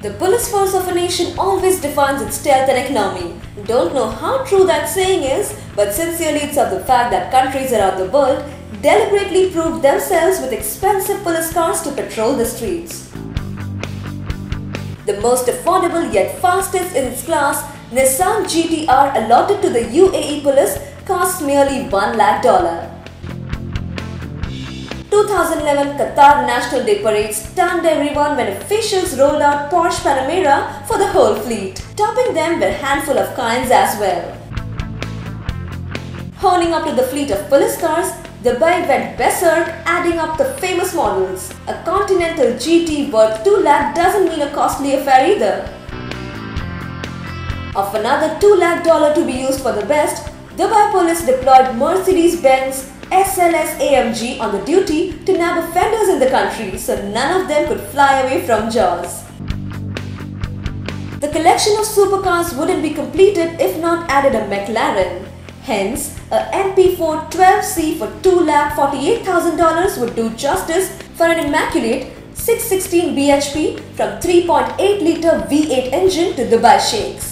The police force of a nation always defines its stealth and economy. Don't know how true that saying is, but sincerely it's of the fact that countries around the world deliberately proved themselves with expensive police cars to patrol the streets. The most affordable yet fastest in its class, Nissan GT-R allotted to the UAE police costs merely $1 lakh. 2011 Qatar National Day parade stunned everyone when officials rolled out Porsche Panamera for the whole fleet. Topping them were a handful of Cayennes as well. Horning up to the fleet of police cars, the bike went berserk, adding up the famous models. A Continental GT worth $2 lakh doesn't mean a costly affair either. Of another $2 lakh to be used for the best, Dubai police deployed Mercedes-Benz SLS AMG on the duty to nab offenders in the country so none of them could fly away from jaws. The collection of supercars wouldn't be completed if not added a McLaren. Hence, a MP4 12C for $2,48,000 would do justice for an immaculate 616 bhp from 3.8-litre V8 engine to Dubai Sheikhs.